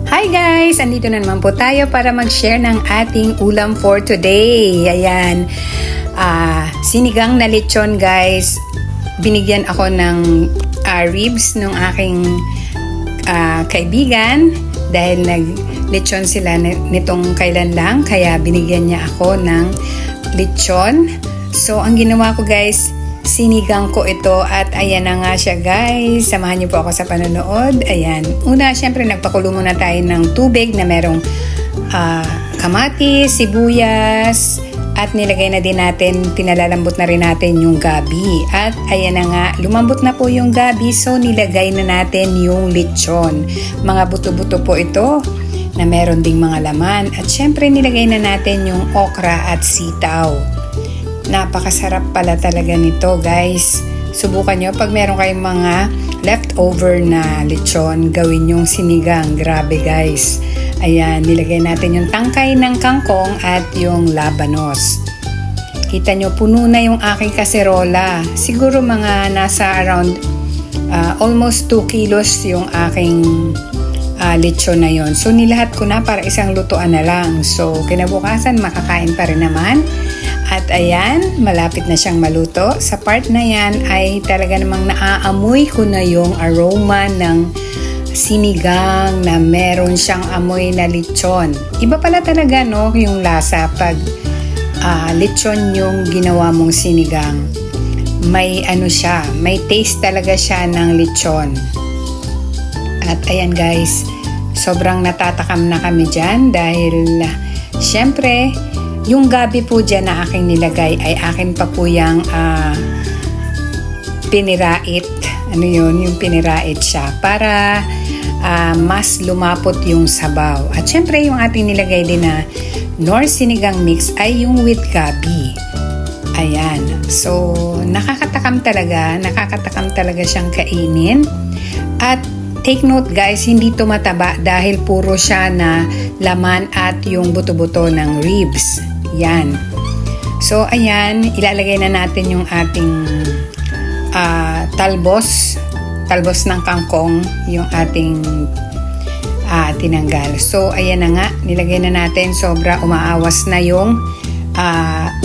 Hi guys! Andito na naman po tayo para mag-share ng ating ulam for today. Ayan, sinigang na lechon guys. Binigyan ako ng ribs ng aking kaibigan dahil nag-lechon sila nitong kailan lang. Kaya binigyan niya ako ng lechon. So, ang ginawa ko guys, sinigang ko ito at ayan na nga siya guys. Samahan niyo po ako sa panonood. Ayan. Una, syempre nagpakulo muna tayo ng tubig na merong kamatis, sibuyas at nilagay na din natin, pinalalambot na rin natin yung gabi. At ayan na nga, lumambot na po yung gabi so nilagay na natin yung lechon. Mga buto-buto po ito na meron ding mga laman. At syempre nilagay na natin yung okra at sitaw. Napakasarap pala talaga nito guys. Subukan nyo pag meron kayong mga leftover na lechon, gawin yung sinigang. Grabe guys. Ayan, nilagay natin yung tangkay ng kangkong at yung labanos. Kita nyo, puno na yung aking kaserola. Siguro mga nasa around almost 2 kilos yung aking lechon na yon. So nilahat ko na para isang lutuan na lang. So kinabukasan makakain pa rin naman. At ayan, malapit na siyang maluto. Sa part na yan ay talaga namang naaamoy ko na yung aroma ng sinigang na meron siyang amoy na lechon. Iba pala talaga no, yung lasa pag lechon yung ginawa mong sinigang. May ano siya, may taste talaga siya ng lechon. At ayan guys, sobrang natatakam na kami dyan dahil syempre, yung gabi po dyan na aking nilagay ay akin pa po yung pinirait. Ano yun? Yung pinirait siya para mas lumapot yung sabaw. At syempre yung ating nilagay din na Knorr sinigang mix ay yung with gabi. Ayan. So, nakakatakam talaga siyang kainin. At take note guys, hindi ito mataba dahil puro siya na laman at yung buto-buto ng ribs. Yan. So, ayan, ilalagay na natin yung ating talbos ng kangkong, yung ating tinanggal. So, ayan na nga, nilagay na natin, sobra umaawas na yung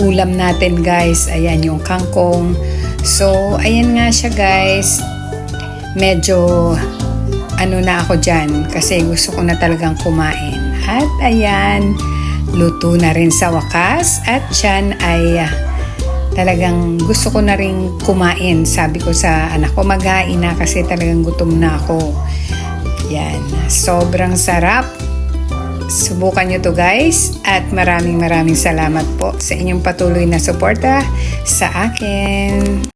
ulam natin guys. Ayan yung kangkong. So, ayan nga siya guys. Medyo ano na ako dyan kasi gusto ko na talagang kumain. At ayan, luto na rin sa wakas at yan ay talagang gusto ko na rin kumain. Sabi ko sa anak ko, maghain na kasi talagang gutom na ako. Yan, sobrang sarap. Subukan nyo to guys at maraming salamat po sa inyong patuloy na suporta sa akin.